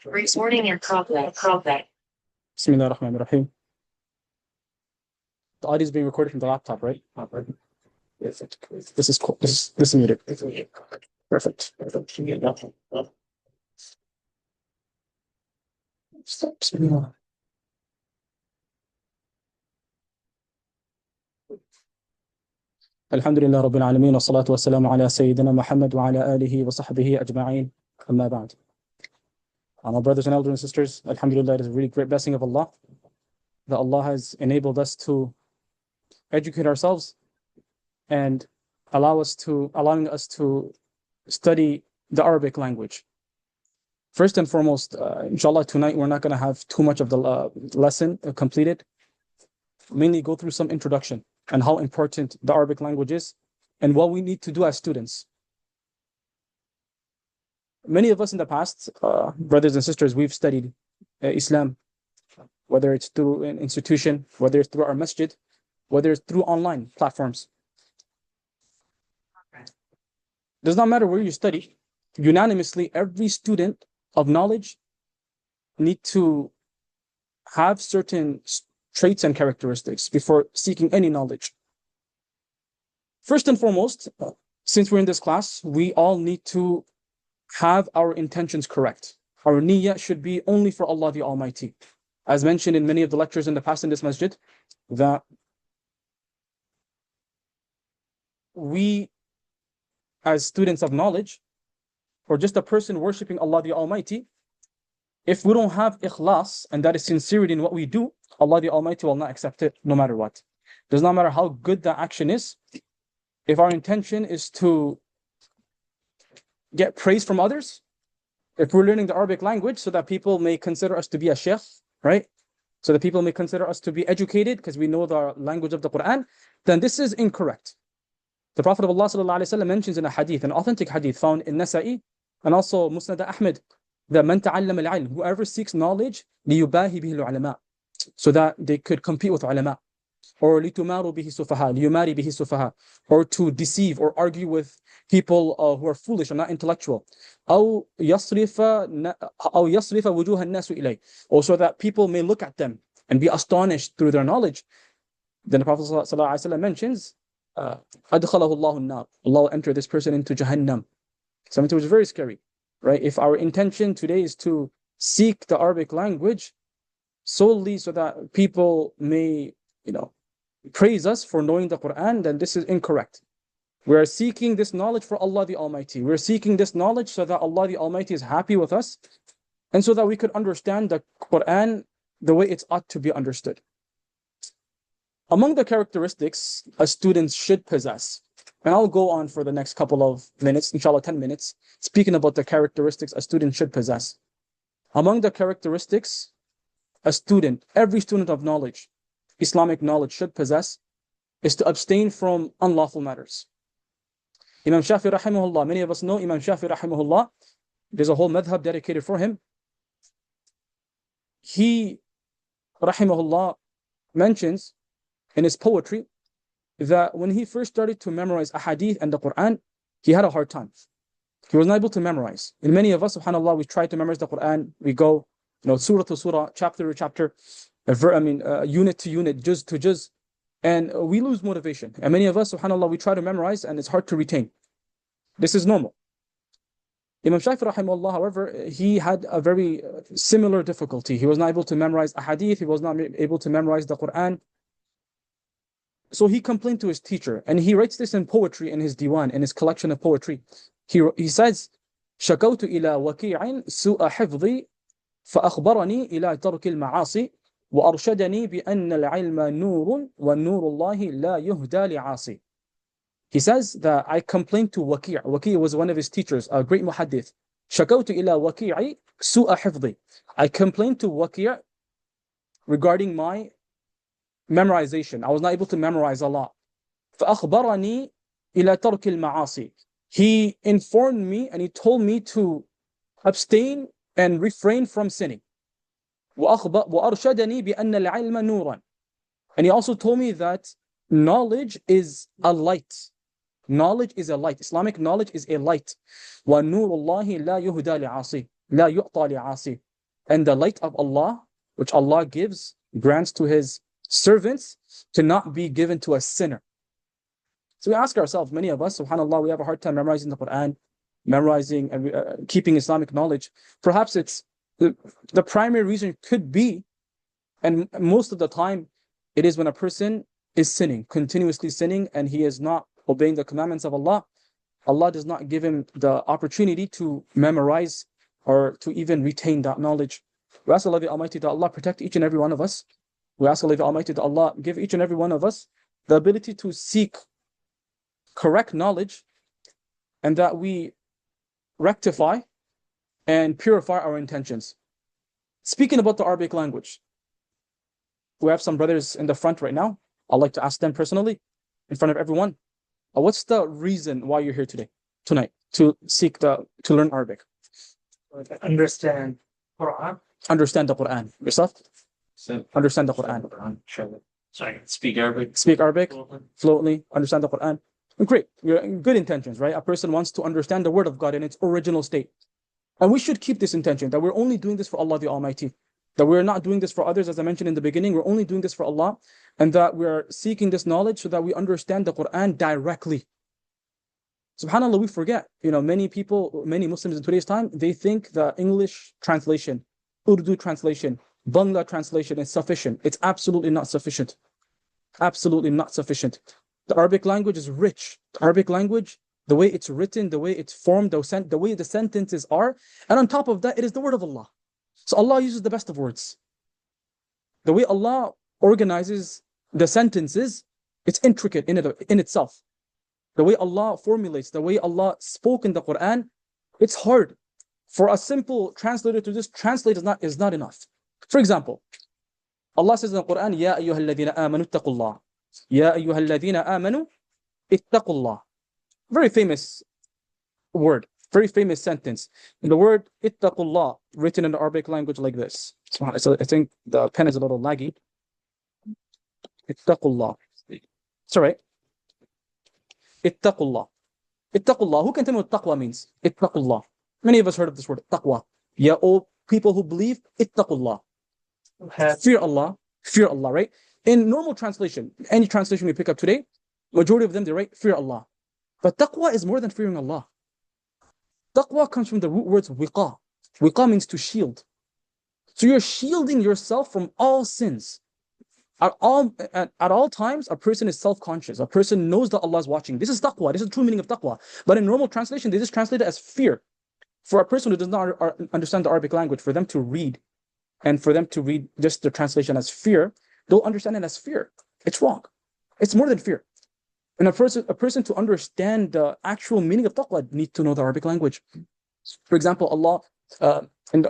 Recording in progress. Bismillah ar-Rahman ar-Rahim. The audio is being recorded from the laptop, right? Yes. This is cool. This is muted. Perfect. Stop. Bismillah. Alhamdulillah Rabbil Alameen wa salatu wa salamu ala Sayyidina Muhammad wa ala alihi wa sahbihi ajma'een. Amma ba'd. My brothers and elders and sisters, Alhamdulillah, it is a really great blessing of Allah that Allah has enabled us to educate ourselves and allowing us to study the Arabic language. First and foremost, inshallah, tonight we're not going to have too much of the lesson completed. Mainly go through some introduction and how important the Arabic language is and what we need to do as students. Many of us in the past, brothers and sisters, we've studied Islam, whether it's through an institution, whether it's through our masjid, whether it's through online platforms. Does not matter where you study. Unanimously, every student of knowledge need to have certain traits and characteristics before seeking any knowledge. First and foremost, since we're in this class, we all need to have our intentions correct. Our niyyah should be only for Allah the Almighty. As mentioned in many of the lectures in the past in this masjid, that we as students of knowledge, or just a person worshipping Allah the Almighty, if we don't have ikhlas, and that is sincerity in what we do, Allah the Almighty will not accept it no matter what. Does not matter how good the action is. If our intention is to get praise from others, if we're learning the Arabic language so that people may consider us to be a sheikh, right? So that people may consider us to be educated because we know the language of the Quran, then this is incorrect. The Prophet of Allah ﷺ mentions in a hadith, an authentic hadith found in Nasa'i and also Musnad Ahmed, that man ta'allama al-ilm, whoever seeks knowledge, liyubahi bihi al-ulama, so that they could compete with ulama, or litumaru bihi sufaha, liyumari bihi sufaha, or to deceive or argue with people who are foolish or not intellectual, أو يصرف وجوه الناس إليه, or so that people may look at them and be astonished through their knowledge. Then the Prophet ﷺ mentions, أدخله الله النار, Allah will enter this person into Jahannam. Something which is very scary, right? If our intention today is to seek the Arabic language solely so that people may, praise us for knowing the Quran, then this is incorrect. We are seeking this knowledge for Allah the Almighty. We're seeking this knowledge so that Allah the Almighty is happy with us and so that we could understand the Quran the way it's ought to be understood. Among the characteristics a student should possess, and I'll go on for the next couple of minutes, inshallah 10 minutes, speaking about the characteristics a student should possess. Among the characteristics a student, every student of knowledge, Islamic knowledge should possess, is to abstain from unlawful matters. Imam Shafi rahimahullah, many of us know Imam Shafi rahimahullah, there's a whole madhab dedicated for him. He, rahimahullah, mentions in his poetry that when he first started to memorize ahadith and the Quran, he had a hard time. He was not able to memorize. And many of us, subhanAllah, we try to memorize the Quran, we go, surah to surah, chapter to chapter, unit to unit, juz to juz, and we lose motivation. And many of us, subhanAllah, we try to memorize and it's hard to retain. This is normal. Imam Shafi rahimahullah, however, he had a very similar difficulty. He was not able to memorize a hadith, he was not able to memorize the Quran. So he complained to his teacher, and he writes this in poetry in his diwan, in his collection of poetry. He says, شكوت إلى وكيع سوء حفظي فأخبرني إلى ترك المعاصي وأرشدني بأن العلم نور ونور الله لا يهدى لعاصي. He says that I complained to Waki'. Waki' was one of his teachers, a great muhaddith. شكوت إلى وكيع سوء حفظي. I complained to Waki' regarding my memorization. I was not able to memorize a lot. فأخبرني إلى ترك المعاصي. He informed me and he told me to abstain and refrain from sinning. وأرشدني بأن العلم نورا. And he also told me that knowledge is a light. Knowledge is a light. Islamic knowledge is a light. وَنُورُ اللَّهِ لَا يُهْدَى لِعَاصِي. لا يعطى لعاصي. And the light of Allah, which Allah gives, grants to His servants, to not be given to a sinner. So we ask ourselves, many of us, subhanAllah, we have a hard time memorizing the Quran, memorizing and keeping Islamic knowledge. Perhaps it's the primary reason could be, and most of the time, it is when a person is sinning, continuously sinning, and he is not obeying the commandments of Allah. Allah does not give him the opportunity to memorize or to even retain that knowledge. We ask Allah the Almighty that Allah protect each and every one of us. We ask Allah the Almighty that Allah give each and every one of us the ability to seek correct knowledge, and that we rectify and purify our intentions. Speaking about the Arabic language, we have some brothers in the front right now. I'd like to ask them personally, in front of everyone, what's the reason why you're here tonight, to learn Arabic? Understand Quran. Understand the Quran. Yourself? Understand the Quran. Sorry, speak Arabic. Speak Arabic fluently. Understand the Quran. Great. Good intentions, right? A person wants to understand the word of God in its original state. And we should keep this intention, that we're only doing this for Allah the Almighty. That we're not doing this for others, as I mentioned in the beginning. We're only doing this for Allah. And that we're seeking this knowledge so that we understand the Quran directly. SubhanAllah, we forget. Many people, many Muslims in today's time, they think the English translation, Urdu translation, Bangla translation is sufficient. It's absolutely not sufficient. Absolutely not sufficient. The Arabic language is rich. The Arabic language, the way it's written, the way it's formed, the way the sentences are. And on top of that, it is the word of Allah. So Allah uses the best of words. The way Allah organizes the sentences, it's intricate in itself. The way Allah formulates, the way Allah spoke in the Quran, it's hard. For a simple translator to just translate is not enough. For example, Allah says in the Quran, Ya ayyuhalladhina amanu ittaqullah. Ya ayyuhalladhina amanu ittaqullah. Very famous word, very famous sentence. And the word ittaqullah, written in the Arabic language like this. So I think the pen is a little laggy. Ittaqullah. It's all right. Ittaqullah. Ittaqullah. Who can tell me what taqwa means? Ittaqullah. Many of us heard of this word, taqwa. Ya, all people who believe, ittaqullah. Fear Allah, right? In normal translation, any translation we pick up today, majority of them, they write fear Allah. But taqwa is more than fearing Allah. Taqwa comes from the root words wiqa. Wiqa means to shield. So you're shielding yourself from all sins. At all times, a person is self-conscious. A person knows that Allah is watching. This is taqwa. This is the true meaning of taqwa. But in normal translation, they just translate it as fear. For a person who does not understand the Arabic language, for them to read, and for them to read just the translation as fear, they'll understand it as fear. It's wrong. It's more than fear. And a person to understand the actual meaning of taqwa needs to know the Arabic language. For example, Allah, in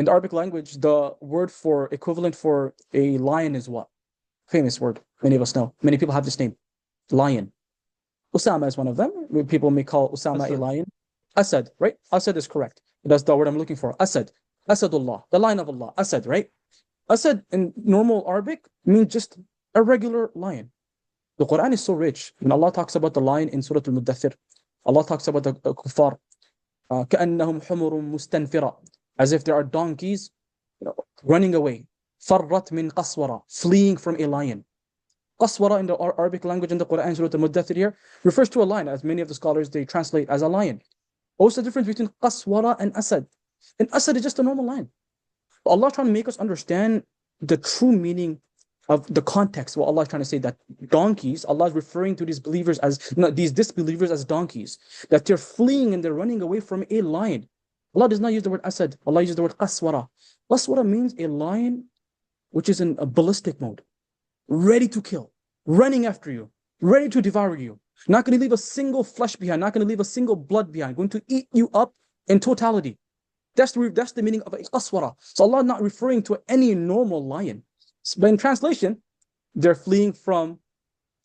the Arabic language, the word for equivalent for a lion is what? Famous word. Many of us know. Many people have this name. Lion. Usama is one of them. People may call Usama a lion. Asad, right? Asad is correct. That's the word I'm looking for. Asad. Asadullah. The lion of Allah. Asad, right? Asad in normal Arabic means just a regular lion. The Quran is so rich. When Allah talks about the lion in Surah Al-Muddathir, Allah talks about the kuffar. كَأَنَّهُمْ حُمُرٌ مُسْتَنْفِرَةٌ, as if there are donkeys running away. فَرَّتْ مِنْ قَصْوَرَةٍ, fleeing from a lion. Qaswara in the Arabic language in the Quran, Surah Al-Muddathir here, refers to a lion, as many of the scholars, they translate as a lion. What's the difference between Qaswara and Asad? And Asad is just a normal lion. But Allah is trying to make us understand the true meaning of the context. What Allah is trying to say, that donkeys, Allah is referring to these disbelievers as donkeys, that they're fleeing and they're running away from a lion. Allah does not use the word Asad. Allah uses the word Qaswara. Qaswara means a lion which is in a ballistic mode, ready to kill, running after you, ready to devour you, not going to leave a single flesh behind, not going to leave a single blood behind, going to eat you up in totality. That's the meaning of a Qaswara. So Allah is not referring to any normal lion. But in translation, they're fleeing from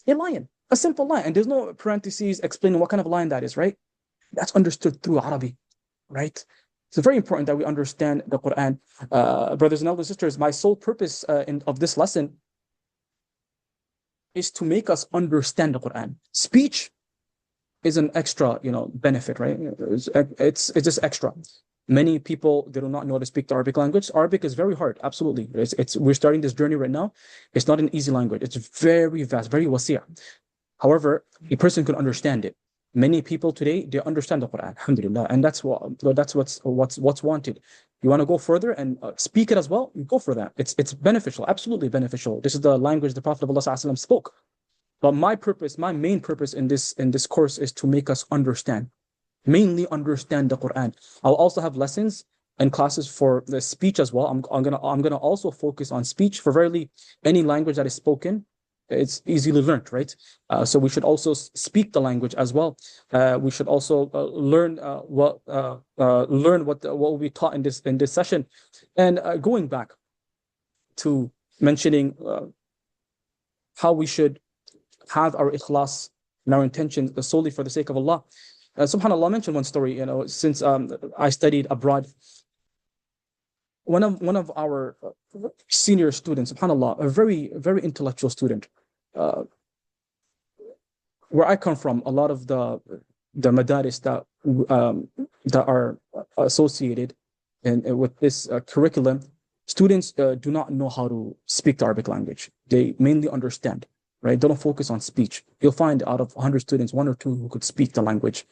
a lion, a simple lion. And there's no parentheses explaining what kind of lion that is, right? That's understood through Arabic, right? It's very important that we understand the Quran. Brothers and elders, sisters, my sole purpose of this lesson is to make us understand the Quran. Speech is an extra, benefit, right? It's just extra. Many people, they do not know how to speak the Arabic language. Arabic is very hard, absolutely. We're starting this journey right now. It's not an easy language. It's very vast, very wasi'. However, a person can understand it. Many people today, they understand the Quran, alhamdulillah, and that's what's wanted. You want to go further and speak it as well, you go for that. It's beneficial, absolutely beneficial. This is the language the Prophet of Allah spoke. But my main purpose in this course is to make us understand, mainly understand the Quran. I'll also have lessons and classes for the speech as well. I'm gonna also focus on speech. For verily, any language that is spoken, it's easily learned, right? So we should also speak the language as well. We should also learn what will be taught in this session. And going back to mentioning how we should have our ikhlas and our intentions solely for the sake of Allah. SubhanAllah, I mentioned one story, since I studied abroad. One of our senior students, SubhanAllah, a very, very intellectual student. Where I come from, a lot of the madaris that are associated with this curriculum, students do not know how to speak the Arabic language. They mainly understand, right? They don't focus on speech. You'll find out of 100 students, 1 or 2 who could speak the language.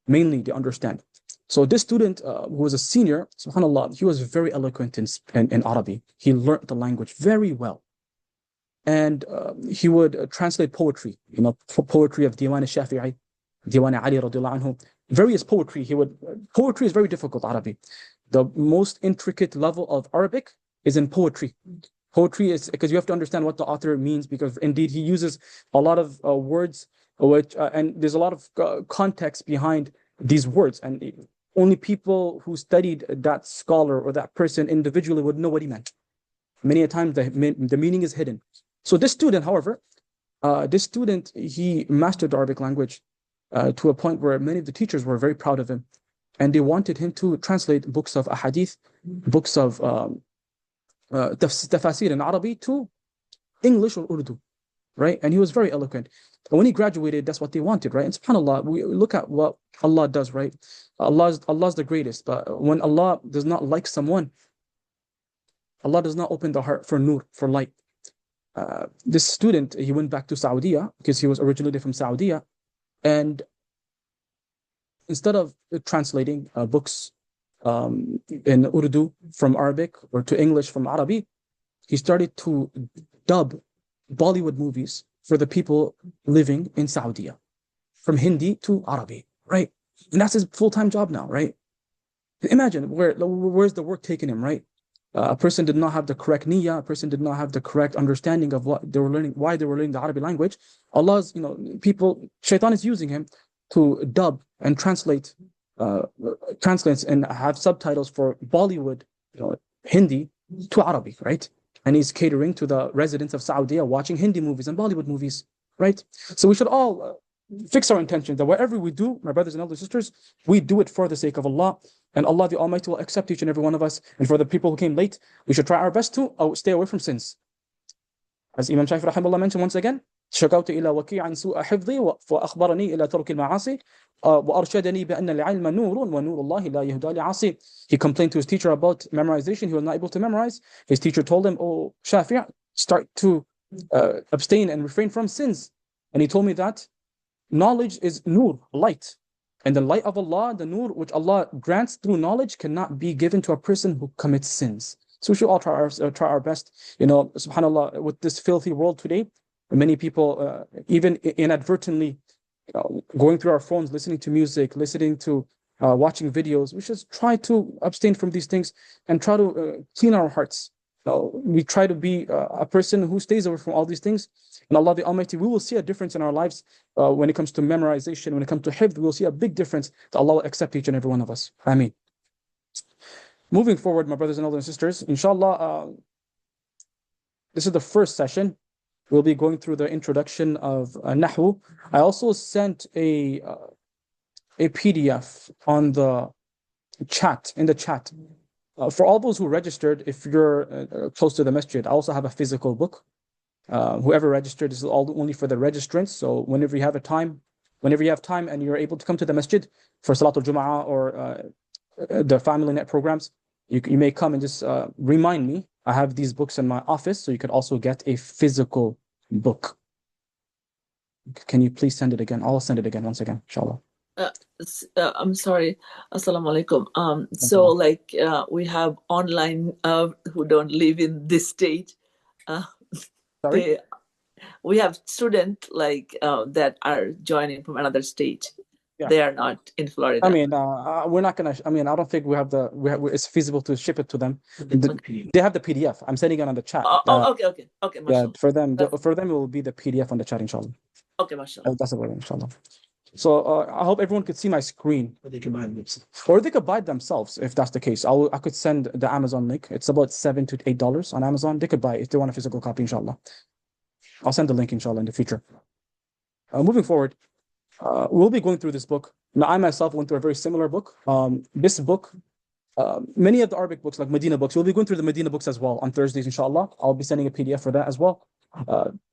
Mainly, they understand. So this student who was a senior, SubhanAllah, he was very eloquent in Arabic. He learned the language very well. And he would translate poetry, poetry of Diwan al-Shafi'i, Diwan Ali radiallahu anhu, various poetry. Poetry is very difficult, Arabic. The most intricate level of Arabic is in poetry. Poetry is because you have to understand what the author means, because indeed he uses a lot of words, and there's a lot of context behind these words, and only people who studied that scholar or that person individually would know what he meant. Many a times the meaning is hidden. So this student, however, he mastered the Arabic language to a point where many of the teachers were very proud of him, and they wanted him to translate books of ahadith, books of tafasir in Arabic to English or Urdu, right? And he was very eloquent. And when he graduated, that's what they wanted, right? And subhanAllah, we look at what Allah does, right? Allah's the greatest, but when Allah does not like someone, Allah does not open the heart for nur, for light. This student, he went back to Saudi because he was originally from Saudi, and instead of translating books in Urdu from Arabic or to English from Arabic, he started to dub Bollywood movies for the people living in Saudi, from Hindi to Arabic, right? And that's his full-time job now, right? Imagine where's the work taking him, right? A person did not have the correct niyyah, a person did not have the correct understanding of what they were learning, why they were learning the Arabic language. Allah's, shaitan is using him to dub and translates and have subtitles for Bollywood, Hindi to Arabic, right? And he's catering to the residents of Saudi watching Hindi movies and Bollywood movies, right? So we should all fix our intention that whatever we do, my brothers and elder sisters, we do it for the sake of Allah, and Allah the Almighty will accept each and every one of us. And for the people who came late, we should try our best to stay away from sins. As Imam Shafi'i rahimahullah mentioned once again, شكوت إلى وكيع سوء حفظي فأخبرني إلى ترك المعاصي وأرشدني بأن العلم نور ونور الله لا يهدى لعاصي. He complained to his teacher about memorization. He was not able to memorize. His teacher told him, "Oh, Shafi', start to abstain and refrain from sins." And he told me that knowledge is nur, light. And the light of Allah, the nur which Allah grants through knowledge, cannot be given to a person who commits sins. So we should all try our best. SubhanAllah, with this filthy world today, many people, even inadvertently, going through our phones, listening to music, listening to watching videos, we should try to abstain from these things and try to clean our hearts. We try to be a person who stays away from all these things. And Allah the Almighty, we will see a difference in our lives when it comes to memorization, when it comes to hifd, we will see a big difference that Allah will accept each and every one of us. Ameen. Moving forward, my brothers and sisters, inshallah, this is the first session. We'll be going through the introduction of Nahw. I also sent a PDF on the chat, in the chat. For all those who registered, if you're close to the masjid, I also have a physical book. Whoever registered, this is only for the registrants. So whenever you have time and you're able to come to the masjid for Salatul Jum'ah or the family net programs, you may come and just remind me. I have these books in my office, so you could also get a physical book. Can you please send it again? I'll send it again once again, inshallah. I'm sorry. Assalamu alaikum. So like we have online who don't live in this state. Sorry? We have students like that are joining from another state. Yeah. They are not in Florida. I mean, we're not gonna. I mean, I don't think we have the. It's feasible to ship it to them. They have the PDF. I'm sending it on the chat. Okay. Yeah, mashallah. for them, it will be the PDF on the chat, inshallah. Okay, mashallah. That's about it, inshallah. So I hope everyone could see my screen. Or they could buy it themselves if that's the case. I could send the Amazon link. It's about $7 to $8 on Amazon. They could buy it if they want a physical copy, inshallah. I'll send the link, inshallah, in the future. Moving forward, we'll be going through this book. Now, I myself went through a very similar book. This book, many of the Arabic books, like Medina books, we'll be going through the Medina books as well on Thursdays, inshallah. I'll be sending a PDF for that as well.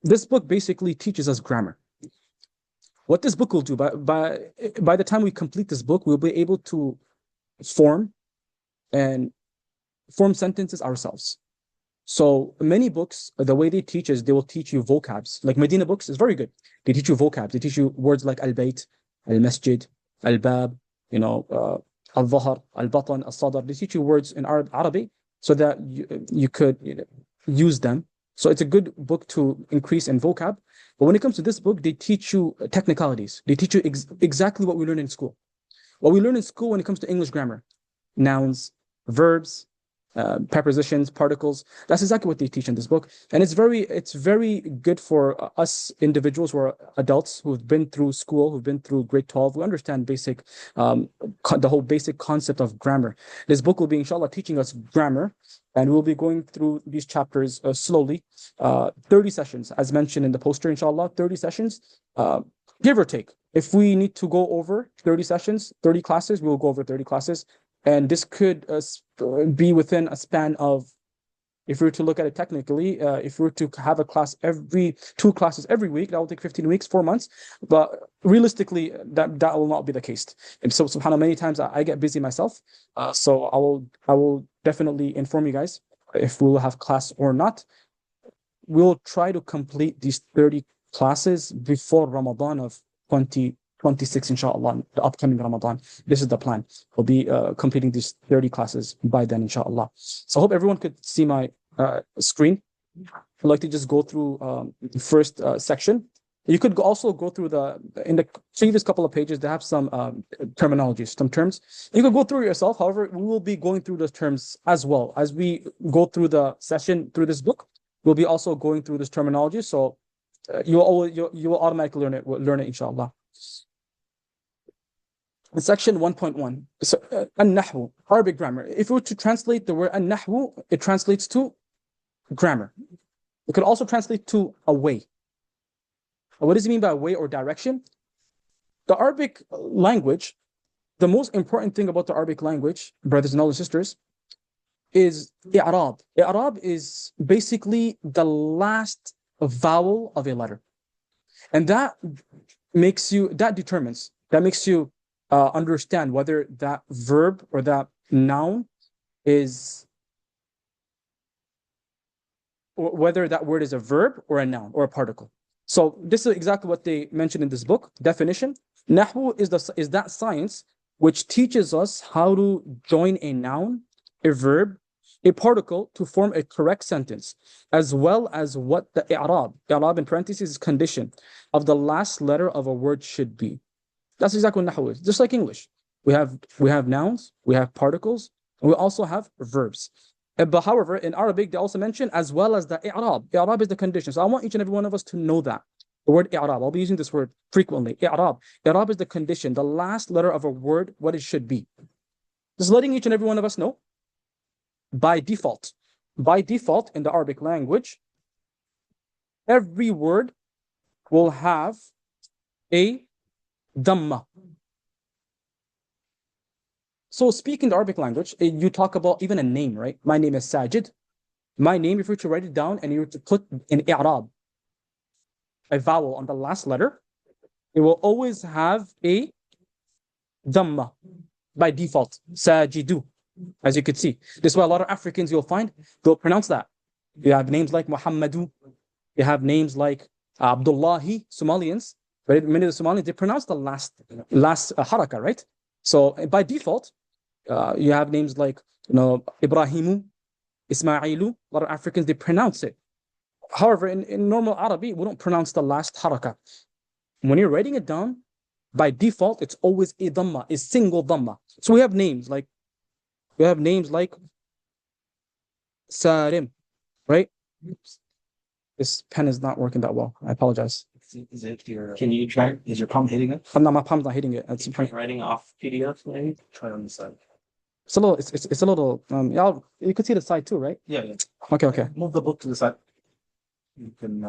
This book basically teaches us grammar. What this book will do, by the time we complete this book, we'll be able to form sentences ourselves. So many books, the way they teach is they will teach you vocabs. Like Medina books is very good. They teach you vocabs. They teach you words like al-bayt, al-masjid, al-bab, al-dhahr, al-batan, al-sadr. They teach you words in Arabic so that you could use them. So it's a good book to increase in vocab. But when it comes to this book, they teach you technicalities. They teach you exactly what we learn in school. What we learn in school when it comes to English grammar, nouns, verbs, prepositions, particles. That's exactly what they teach in this book. And it's very good for us individuals who are adults who've been through school, who've been through grade 12, who understand the whole basic concept of grammar. This book will be, inshallah, teaching us grammar. And we'll be going through these chapters slowly. 30 sessions, as mentioned in the poster, inshallah, 30 sessions, give or take. If we need to go over 30 sessions, 30 classes, we'll go over 30 classes. And this could be within a span of, if we were to look at it technically, if we were to have a class two classes every week, that will take 15 weeks, 4 months. But realistically, that will not be the case. And so, subhanAllah, many times I get busy myself. So I will definitely inform you guys if we will have class or not. We'll try to complete these 30 classes before Ramadan of 2026, inshallah, the upcoming Ramadan. This is the plan. We'll be completing these 30 classes by then, inshallah. So I hope everyone could see my screen. I'd like to just go through the first section. You could also go through in the previous couple of pages, they have some terminologies, some terms. You could go through it yourself. However, we will be going through those terms as well. As we go through the session through this book, we'll be also going through this terminology. So you will automatically learn it, inshallah. In section 1.1, so, Nahw, Arabic grammar. If we were to translate the word Nahw, it translates to grammar. It could also translate to a way. What does it mean by way or direction? The Arabic language, the most important thing about the Arabic language, brothers and older sisters, is i'rab. I'rab is basically the last vowel of a letter. And that makes you understand whether that verb or that noun is, or whether that word is a verb or a noun or a particle. So this is exactly what they mentioned in this book. Definition: Nahw is that science which teaches us how to join a noun, a verb, a particle to form a correct sentence, as well as what the i'rab in parentheses is condition of the last letter of a word should be. That's exactly what Nahw is. Just like English, we have nouns, we have particles, and we also have verbs. But however, in Arabic, they also mention as well as the i'rab. I'rab is the condition. So I want each and every one of us to know that. The word i'rab, I'll be using this word frequently. I'rab is the condition, the last letter of a word, what it should be. Just letting each and every one of us know. By default in the Arabic language, every word will have a Dhamma. So speaking the Arabic language, you talk about even a name, right? My name is Sajid. My name, if you were to write it down and you were to put an i'rab, a vowel on the last letter, it will always have a Dhamma. by default. Sajidu, as you could see. This is why a lot of Africans you'll find, they'll pronounce that. You have names like Muhammadu. You have names like Abdullahi, Somalians. But many of the Somalians, they pronounce the last haraka, right? So by default, you have names like, Ibrahimu, Ismailu. A lot of Africans, they pronounce it. However, in normal Arabic, we don't pronounce the last haraka. When you're writing it down, by default, it's always a dhamma, a single dhamma. So we have names like Sarim, right? This pen is not working that well. I apologize. Is it your? Can you try? Is your palm hitting it? My palm's not hitting it. It's Writing off PDF maybe. Try on the side. It's a little. It's a little. Yeah, you could see the side too, right? Yeah. Okay. Move the book to the side. You can.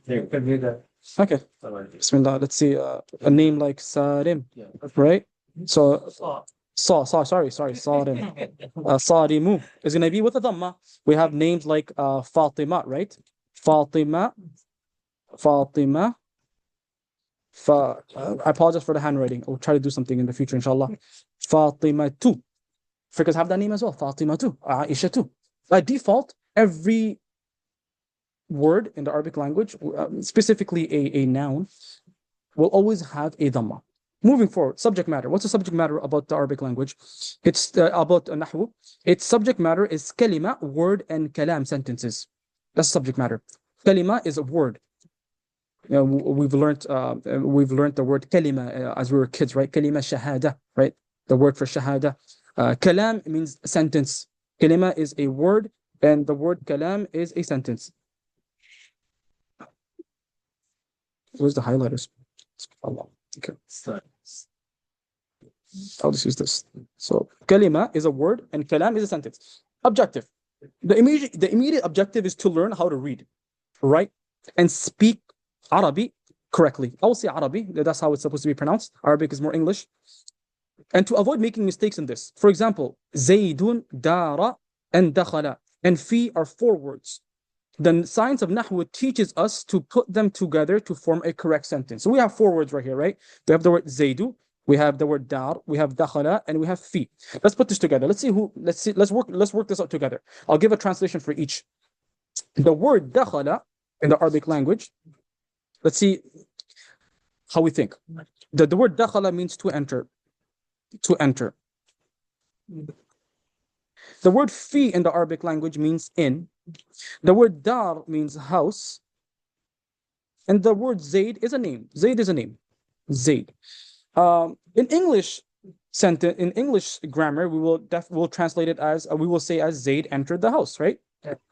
There you can read that. Okay. Bismillah. Let's see. A name like Sarim, Yeah. right? So sorry, Sarim. Sarimu is gonna be with a dhamma. We have names like Fatima, right? Fatima. I apologize for the handwriting. I'll try to do something in the future, inshallah. Fatima too. Africans have that name as well. Fatima too. Aisha too. By default, every word in the Arabic language, specifically a noun, will always have a dhamma. Moving forward, subject matter. What's the subject matter about the Arabic language? It's about Nahw. Its subject matter is kalima, word, and kalam, sentences. That's subject matter. Kalima is a word. We've learned the word kalima as we were kids, right? Kalima shahada, right? The word for shahada. Kalam means sentence. Kalima is a word, and the word kalam is a sentence. Where's the highlighters? Allah. Okay. I'll just use this. So kalima is a word, and kalam is a sentence. Objective. The immediate objective is to learn how to read, write, and speak Arabic correctly. I will say Arabic. That's how it's supposed to be pronounced. Arabic is more English. And to avoid making mistakes in this, for example, Zaydun, Dara, and Dakhala, and Fi are 4 words. The science of Nahw teaches us to put them together to form a correct sentence. So we have 4 words right here, right? We have the word Zaydu, we have the word Dar, we have Dakhala, and we have Fi. Let's put this together. Let's work this out together. I'll give a translation for each. The word Dakhala in the Arabic language, let's see how we think. The word dakhala means to enter. To enter. The word fi in the Arabic language means in. The word dar means house. And the word Zaid is a name. Zaid is a name. Zaid. In English sentence, in English grammar, we'll translate it as we will say as Zaid entered the house, right?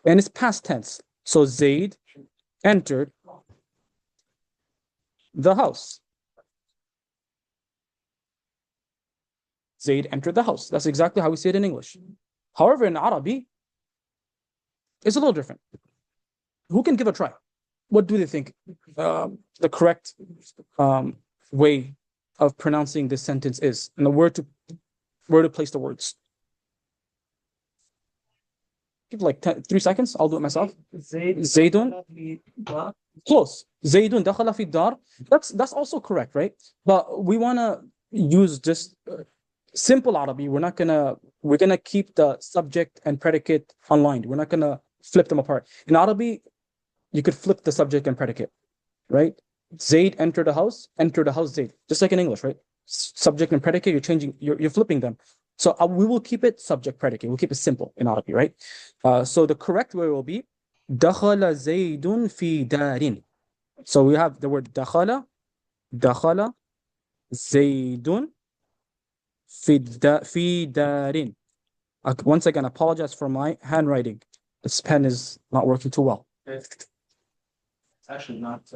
And it's past tense. So Zaid entered the house. Zayd entered the house. That's exactly how we say it in English. However, in Arabic, it's a little different. Who can give a try? What do they think the correct way of pronouncing this sentence is, and where to place the words? Give like 3 seconds. I'll do it myself. Zaydun. Close. Zaydun dakhala fi dar. That's also correct, right? But we want to use just simple Arabic. We're gonna keep the subject and predicate online. We're not gonna flip them apart. In Arabic, you could flip the subject and predicate, right? Zayd entered the house, Zayd. Just like in English, right? Subject and predicate, you're flipping them. So we will keep it subject predicate. We'll keep it simple in Arabic, right? So the correct way will be dakhala Zaydun fi darin. So we have the word dakhala Zaydun fi darin. Once again, apologize for my handwriting. This pen is not working too well. It's actually not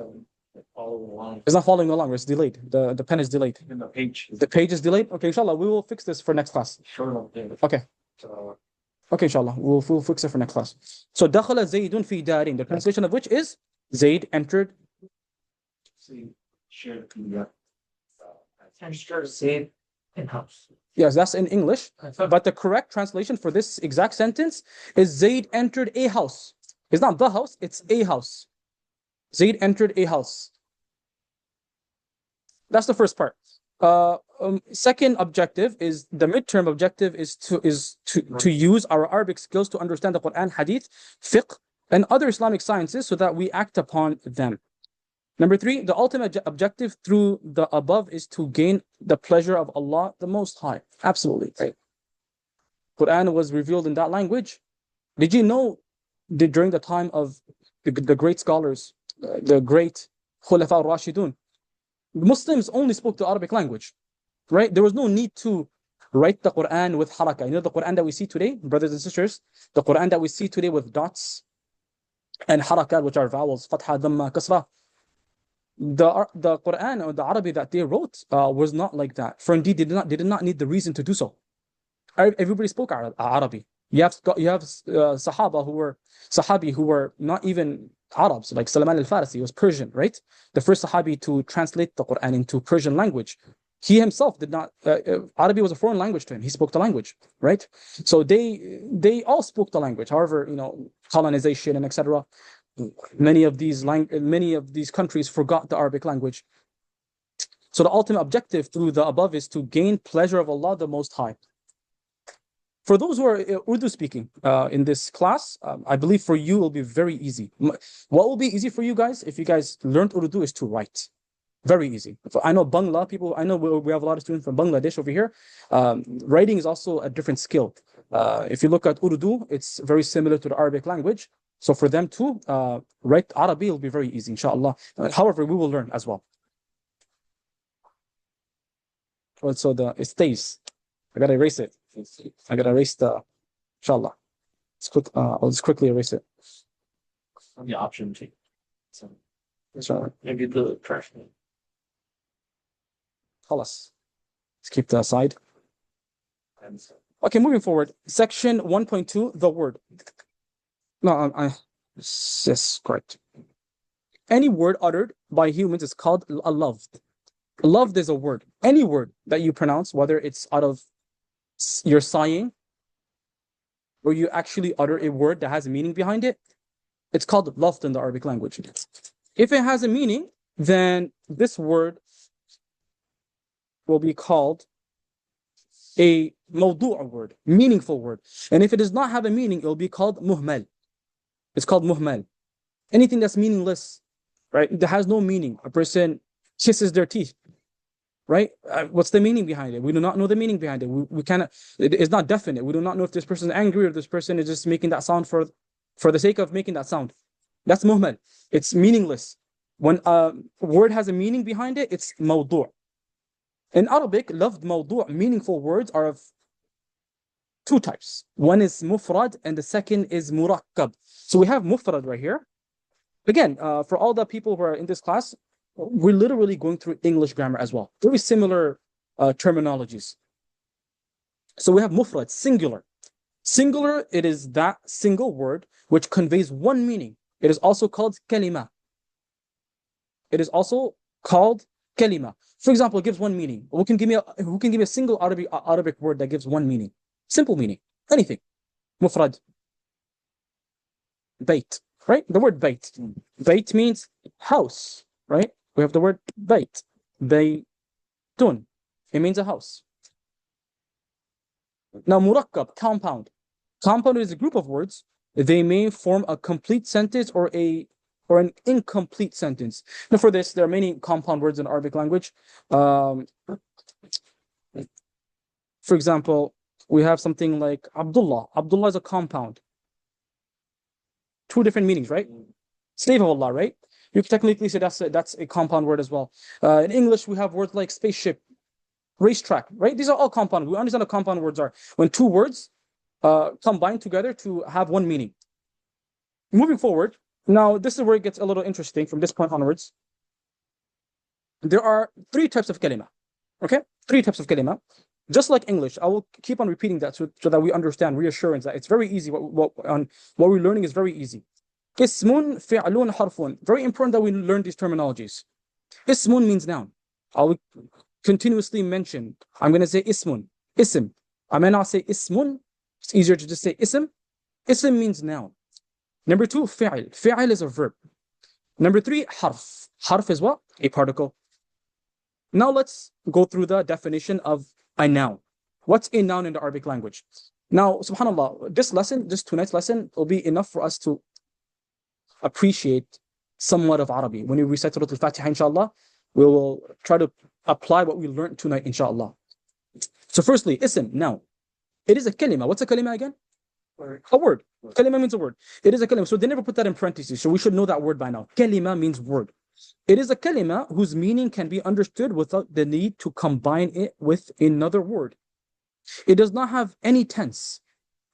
following along. It's not following along. It's delayed. The pen is delayed. In the page. The page is delayed. Okay, inshallah, we will fix this for next class. Sure. Okay. Okay, inshallah, we'll fix it for next class. So dakhala Zaydun fi darin. The translation of which is Zayd entered. Share the PDF. Zayd in house. Yes, that's in English. But the correct translation for this exact sentence is Zayd entered a house. It's not the house, it's a house. Zayd entered a house. That's the first part. second objective is the midterm objective is to use our Arabic skills to understand the Quran, Hadith, fiqh, and other Islamic sciences so that we act upon them. Number three, the ultimate objective through the above is to gain the pleasure of Allah the Most High. Absolutely, right? Quran was revealed in that language. Did you know that during the time of the great scholars, the great Khulafa al-Rashidun, Muslims only spoke the Arabic language, right? There was no need to write the Quran with haraka. You know the Quran that we see today, brothers and sisters, the Quran that we see today with dots and harakat, which are vowels, fatha, dhamma, kasra. The Quran or the Arabic that they wrote was not like that. For indeed, they did not need the reason to do so. Everybody spoke Arabic. You have Sahabi who were not even Arabs, like Salman al-Farisi was Persian, right? The first Sahabi to translate the Quran into Persian language. He himself did not. Arabic was a foreign language to him. He spoke the language, right? So they all spoke the language. However, colonization and etc. Many of these countries forgot the Arabic language. So the ultimate objective through the above is to gain pleasure of Allah the Most High. For those who are Urdu speaking in this class, I believe for you it will be very easy. What will be easy for you guys if you guys learned Urdu is to write. Very easy. I know Bangla people, I know we have a lot of students from Bangladesh over here. Writing is also a different skill. If you look at Urdu, it's very similar to the Arabic language. So for them to write Arabic will be very easy, inshallah. However, we will learn as well. Also, it stays. I gotta erase it. I gotta erase the, inshallah. I'll just quickly erase it. On the option G. So Inshallah. maybe the trash. Khalas. Let's keep that aside. Okay, moving forward. Section 1.2, the word. No, yes, correct. Any word uttered by humans is called a loved. Loved is a word. Any word that you pronounce, whether it's out of your sighing or you actually utter a word that has a meaning behind it, it's called loved in the Arabic language. If it has a meaning, then this word will be called a mawdu' word, meaningful word. And if it does not have a meaning, it will be called muhmal. It's called muhmal. Anything that's meaningless, right? That has no meaning. A person kisses their teeth, right? What's the meaning behind it? We do not know the meaning behind it. We cannot. It's not definite. We do not know if this person is angry or this person is just making that sound for the sake of making that sound. That's muhmal. It's meaningless. When a word has a meaning behind it, it's mawdu'. In Arabic, loved mawdu', meaningful words are of two types. One is mufrad and the second is murakkab. So we have mufrad right here. Again, for all the people who are in this class, we're literally going through English grammar as well. Very similar terminologies. So we have mufrad, singular. Singular, it is that single word which conveys one meaning. It is also called kalima. It is also called kalima. For example, it gives one meaning. Who can give me a single Arabic word that gives one meaning? Simple meaning. Anything. Mufrad. Bayt. Right? The word bayt. Bayt means house. Right? We have the word bayt. Baytun. It means a house. Now, murakkab, compound. Compound is a group of words. They may form a complete sentence or an incomplete sentence. Now, for this, there are many compound words in Arabic language. For example, we have something like Abdullah. Abdullah is a compound. Two different meanings, right? Slave of Allah, right? You can technically say that's a compound word as well. In English, we have words like spaceship, racetrack, right? These are all compound. We understand what compound words are. When two words combine together to have one meaning. Moving forward, now this is where it gets a little interesting from this point onwards. There are three types of kalima. Okay? Three types of kalima. Just like English, I will keep on repeating that so that we understand, reassurance that it's very easy. What we're learning is very easy. Ismun, fi'lun, harfun. Very important that we learn these terminologies. Ismun means noun. I will continuously mention. I'm going to say ismun, ism. I may not say ismun. It's easier to just say ism. Ism means noun. Number two, fi'l. Fi'l is a verb. Number three, harf. Harf is what? A particle. Now let's go through the definition of a noun. What's a noun in the Arabic language? Now, subhanAllah, this lesson, this tonight's lesson will be enough for us to appreciate somewhat of Arabic. When we recite Surah Al-Fatiha, inshallah, we will try to apply what we learned tonight, inshallah. So firstly, ism, noun. It is a kalima. What's a kalima again? A word. Kalima means a word. It is a kalima. So they never put that in parentheses. So we should know that word by now. Kalima means word. It is a kalima whose meaning can be understood without the need to combine it with another word. It does not have any tense.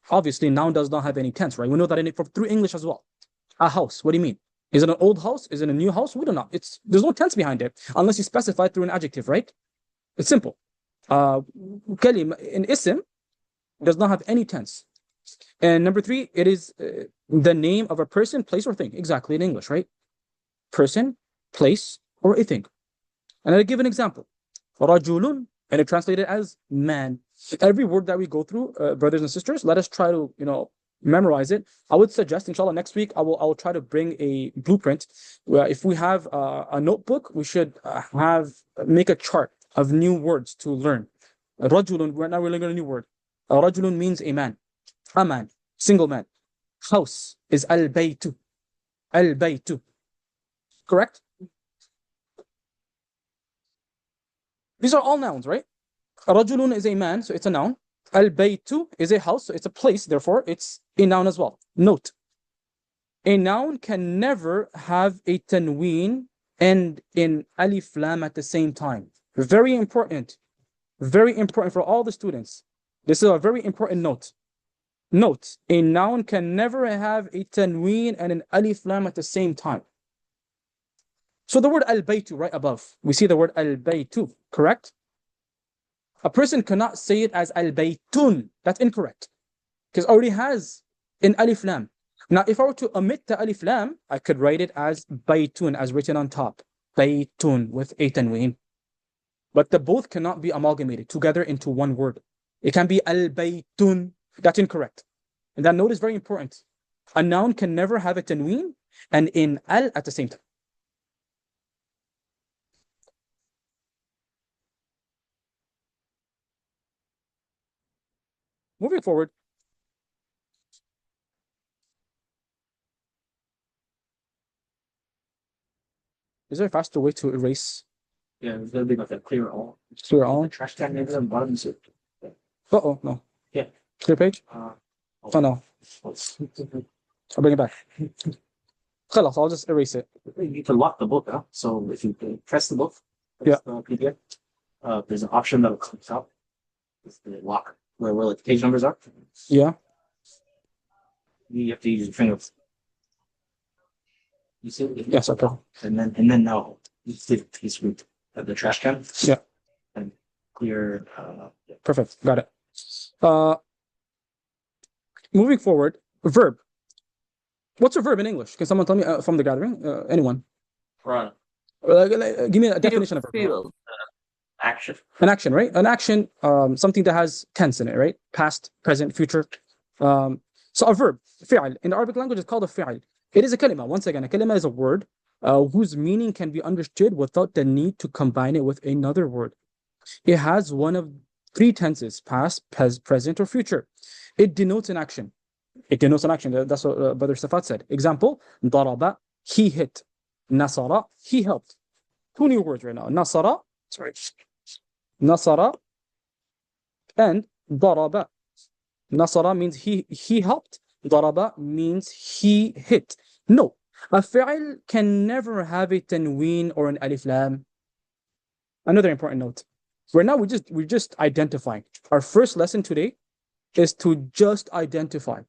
Obviously, noun does not have any tense, right? We know that through English as well. A house. What do you mean? Is it an old house? Is it a new house? We don't know. There's no tense behind it unless you specify through an adjective, right? It's simple. Kalima in ism does not have any tense. And number 3, it is the name of a person, place, or thing. Exactly in English, right? Person, place, or a thing. And I'll give an example. Rajulun, and it translated as man. Every word that we go through, brothers and sisters, let us try to, memorize it. I would suggest, inshallah, next week I will try to bring a blueprint. Where if we have a notebook, we should make a chart of new words to learn. Rajulun, right now we're learning a new word. Rajulun means a man, single man. House is al-baytu, correct? These are all nouns, right? Rajulun is a man, so it's a noun. Al-baytu is a house, so it's a place, therefore it's a noun as well. Note, a noun can never have a tanween and in alif lam at the same time. Very important for all the students. This is a very important note. Note, a noun can never have a tanween and an alif lam at the same time. So the word al-baytu right above, we see the word al-baytu, correct? A person cannot say it as al-baytun. That's incorrect. Because it already has an alif lam. Now, if I were to omit the alif lam, I could write it as baytun, as written on top. Baytun with a tanween. But the both cannot be amalgamated together into one word. It can be al-baytun. That's incorrect. And that note is very important. A noun can never have a tanween and in al at the same time. Moving forward. Is there a faster way to erase? Yeah, it's gonna be like a clear all. Clear all? The trash can maybe on the bottom is it? Uh-oh, no. Yeah. Clear page? Oh no. I'll bring it back. Khalas, I'll just erase it. You need to lock the book, huh? So if you press the book, Yeah. the PDF, there's an option that comes out. It's the lock, where like the page numbers are. Yeah. You have to use your fingers. You see it? Yes, okay. And then now you take a piece of the trash can. Yeah. And clear. Yeah. Perfect. Got it. Moving forward, verb. What's a verb in English? Can someone tell me from the gathering? Anyone? Run. Give me a definition of a verb. Feel. Action. An action, right? An action, something that has tense in it, right? Past, present, future. So a verb, fi'al. In the Arabic language, it's called a fi'al. It is a kalima. Once again, a kalima is a word whose meaning can be understood without the need to combine it with another word. It has one of 3 tenses, past, present, or future. It denotes an action. That's what Brother Safat said. Example, daraba, he hit. Nasara, he helped. 2 new words right now. Nasara and daraba. Nasara means he helped. Daraba means he hit. No, a fi'al can never have a tanween or an alif lam. Another important note. Right now we're just identifying. Our first lesson today is to just identify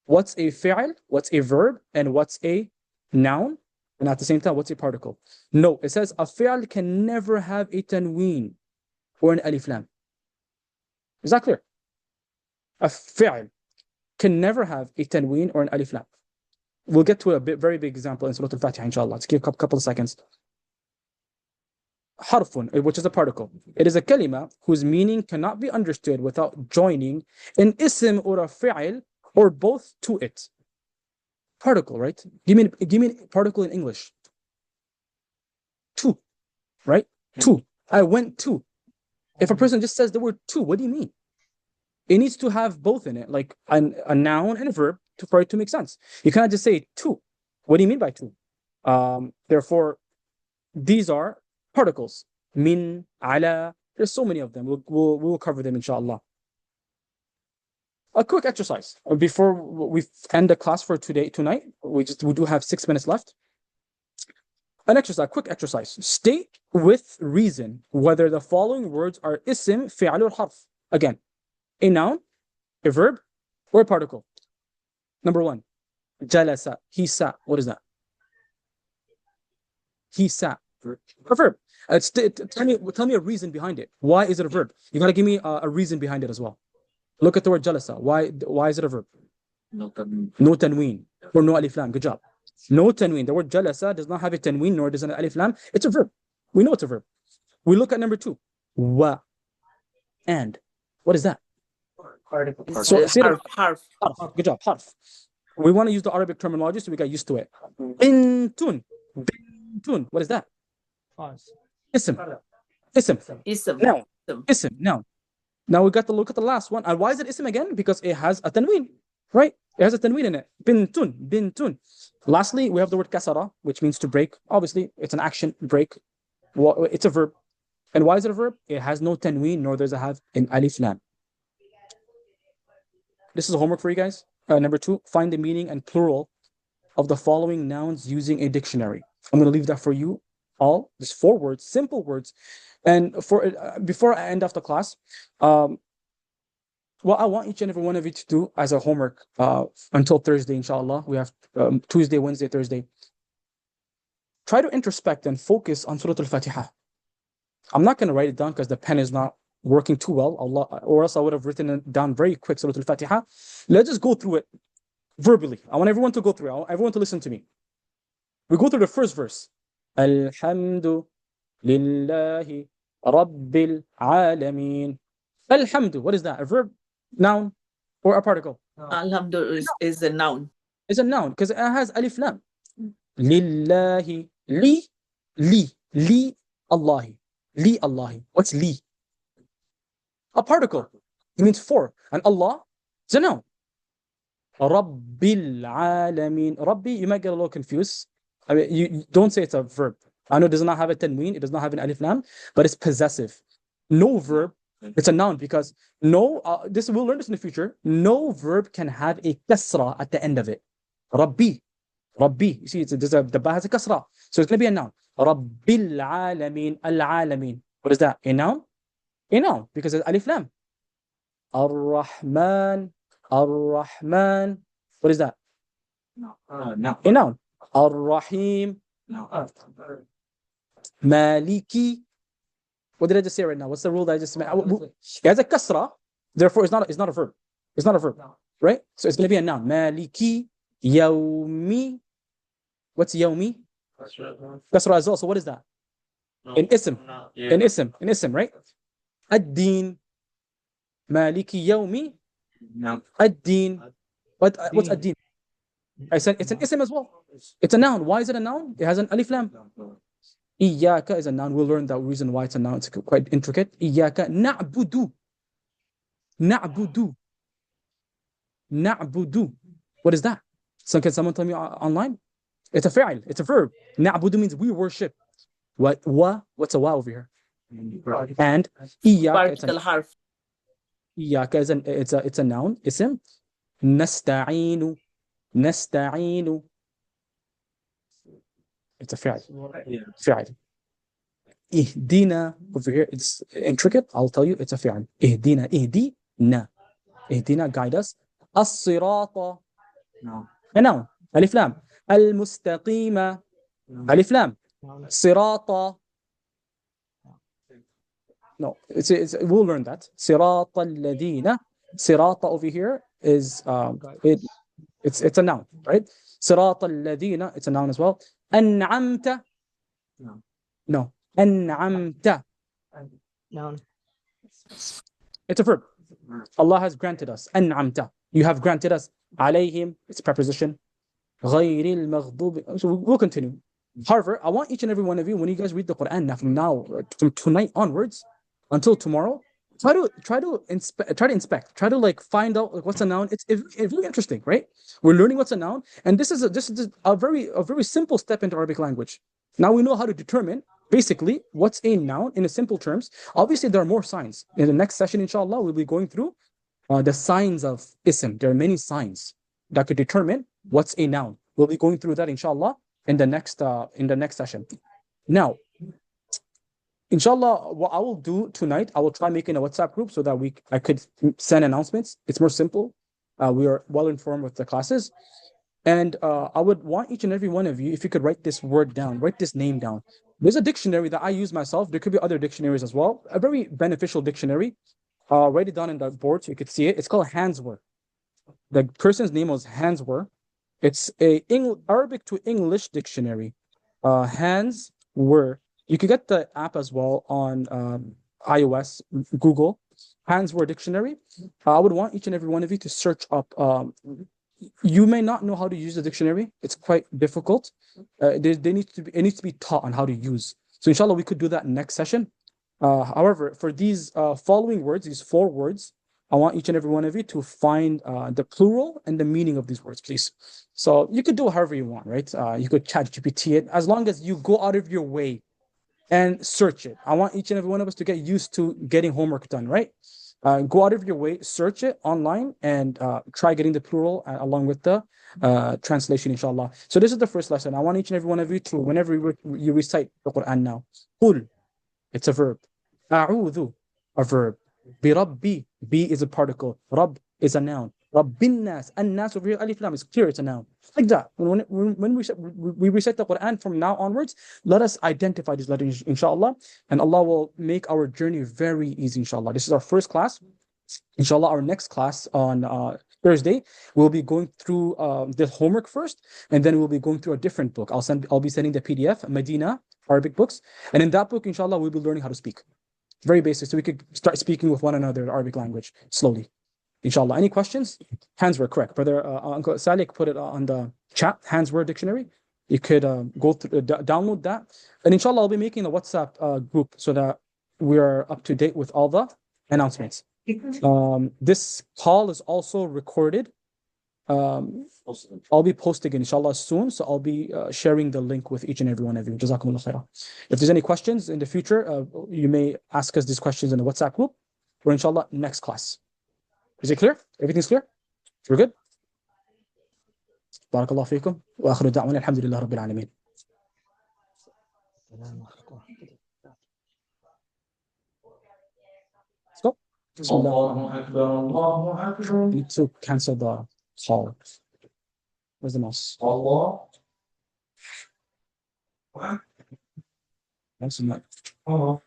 what's a fi'al, what's a verb, and what's a noun, and at the same time, what's a particle. No, it says a fi'al can never have a tanween or an alif lam. Is that clear? A fi'al can never have a tanween or an alif lam. We'll get to a very big example in Surah Al-Fatiha, inshallah. Let's give a couple of seconds. Harfun, which is a particle. It is a kalima whose meaning cannot be understood without joining an ism or a fi'al or both to it. Particle, right? Give me a particle in English. To, right? To. I went to. If a person just says the word to, what do you mean? It needs to have both in it, like a noun and a verb for it to make sense. You cannot just say to. What do you mean by to? Therefore, these are particles. Min, ala. There's so many of them. We'll cover them, inshallah. A quick exercise before we end the class for tonight. We do have 6 minutes left. An exercise, quick exercise. State with reason whether the following words are ism, fi'al, or harf. Again, a noun, a verb, or a particle. Number 1, jalasa, he sat. What is that? He sat. A verb. Tell me a reason behind it. Why is it a verb? You gotta give me a reason behind it as well. Look at the word jalasa. Why is it a verb? No tanween. No tanween or no alif lam. Good job. No tanween. The word jalasa does not have a tanween, nor does it have alif lam. It's a verb. We know it's a verb. We look at number 2. Wa. And. What is that? Particle. So, Harf. Harf. Good job. Harf. We want to use the Arabic terminology, so we got used to it. Bintun. Bintun. What is that? Ism. Ism. Ism. Noun. Ism. Noun. Now we got to look at the last one. And why is it ism again? Because it has a tanween, right? It has a tanween in it. Bintun. Bintun. Lastly, we have the word kasara, which means to break. Obviously, it's an action, break. It's a verb. And why is it a verb? It has no tanween, nor does it have an alif lam. This is a homework for you guys. Number 2, find the meaning and plural of the following nouns using a dictionary. I'm going to leave that for you all. Just 4 words, simple words. And before I end off the class, what I want each and every one of you to do as a homework until Thursday, inshallah. We have Tuesday, Wednesday, Thursday. Try to introspect and focus on Surah Al-Fatiha. I'm not going to write it down because the pen is not working too well, or else I would have written it down very quick, Surah Al-Fatiha. Let's just go through it verbally. I want everyone to go through it. I want everyone to listen to me. We go through the first verse. Alhamdu lillahi rabbil alameen. Alhamdu, what is that? A verb, noun, or a particle? Alhamdulillah is a noun. It's a noun because it has alif lam. Lillahi, li, Allahi. Li Allahi. What's li? A particle. It means for. And Allah is a noun. Rabbil alameen. Rabbi, you might get a little confused. I mean, you don't say it's a verb. I know it does not have a tanween, it does not have an alif lam, but it's possessive. No verb, it's a noun because we'll learn this in the future. No verb can have a kasra at the end of it. Rabbi. You see, the ba has a kasra. So it's going to be a noun. Rabbil alameen. Al-alameen. What is that? A noun? A noun, because it's alif lam. Ar-Rahman. What is that? No. A noun. Ar-Rahim. No. Maliki. What did I just say right now? What's the rule that I just made? It has a kasra, therefore it's not a verb. It's not a verb, right? So it's going to be a noun. Maliki, yawmi. What's yawmi? Kasra as well. So what is that? An ism. An ism, right? Ad-din. Maliki yawmi. No. Ad-din. What's ad-din? I said it's an ism as well. It's a noun. Why is it a noun? It has an alif lam. Iyaka is a noun. We'll learn the reason why it's a noun. It's quite intricate. Iyaka na'budu. What is that? So can someone tell me online? It's a fi'al. It's a verb. Na'budu means we worship. What's a wa over here? And iyaka. Particle harf. Iyaka it's a noun. Ism. Nasta'inu. It's a fi'al. Fi'al. Ihdina over here. It's intricate. I'll tell you. It's a fi'al. Ihdina. Ihdina, guide us. As-sirata. No. A noun. Alif lam. Al-mustaqima. Alif lam. Sirata. No, we'll learn that. Sirata alladhina. Sirata over here is it's a noun, right? Sirata alladhina, it's a noun as well. An'amta. No. An'amta. Noun. It's a verb. Allah has granted us. An'amta. You have granted us. Alayhim, it's a preposition. Ghayril maghdub. So we'll continue. However, I want each and every one of you, when you guys read the Quran now, from now from tonight onwards until tomorrow, try to inspect, try to like find out like what's a noun. It's really interesting, right? We're learning what's a noun, and this is a very simple step into Arabic language. Now we know how to determine basically what's a noun in a simple terms. Obviously, there are more signs. In the next session, inshallah, we'll be going through the signs of ism. There are many signs that could determine what's a noun. We'll be going through that, inshallah, in the next session. Now, inshallah, what I will do tonight, I will try making a WhatsApp group so that I could send announcements. It's more simple. We are well informed with the classes. And I would want each and every one of you, if you could write this word down, write this name down. There's a dictionary that I use myself. There could be other dictionaries as well. A very beneficial dictionary. Write it down in the board so you could see it. It's called Hanswer. The person's name was Hanswer. It's a Arabic to English dictionary. Hanswer. You could get the app as well on iOS, Google. Hanswer Dictionary. I would want each and every one of you to search up. You may not know how to use the dictionary. It's quite difficult. It needs to be taught on how to use. So inshallah, we could do that next session. However, for these following words, these 4 words, I want each and every one of you to find the plural and the meaning of these words, please. So you could do however you want, right? You could chat GPT it, as long as you go out of your way and search it. I want each and every one of us to get used to getting homework done, right? Go out of your way, search it online, and try getting the plural along with the translation, inshallah. So this is the first lesson. I want each and every one of you to, whenever you recite the Quran now, قُل, it's a verb. أعوذ, a verb. بربي, bi is a particle. Rabb is a noun. Rabbin nas, an-nas over here, alif lam is clear, it's a noun. Like that. When we recite the Quran from now onwards, let us identify these letters, inshallah, and Allah will make our journey very easy, inshallah. This is our first class. Inshallah, our next class on Thursday, we'll be going through the homework first, and then we'll be going through a different book. I'll be sending the PDF, Medina Arabic books, and in that book, inshallah, we'll be learning how to speak. Very basic, so we could start speaking with one another in Arabic language slowly. Inshallah. Any questions? Hands were correct. Brother Uncle Salik put it on the chat, Hands Word Dictionary. You could go through, download that. And inshallah, I'll be making a WhatsApp group so that we are up to date with all the announcements. This call is also recorded. I'll be posting it, inshallah, soon. So I'll be sharing the link with each and every one of you. Jazakumullah khairah. If there's any questions in the future, you may ask us these questions in the WhatsApp group or inshallah, next class. Is it clear? Everything's clear? We're good? Barakallahu feekum. Wa akhiru da'wana alhamdulillah rabbil alameen. Stop. Bismillah. We need to cancel the call. Where's the mouse? Allah. That's not. Oh.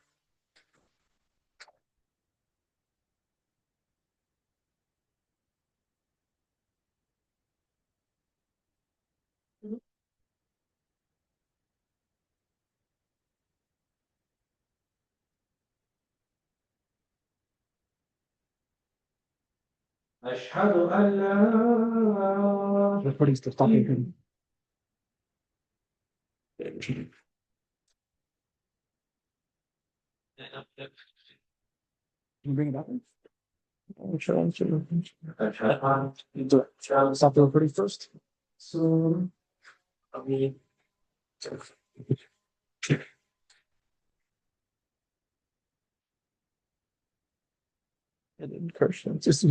أشهد أن لا. Recording still talking. Can you bring it up? Stop the recording first. So, I mean, and incursion. Just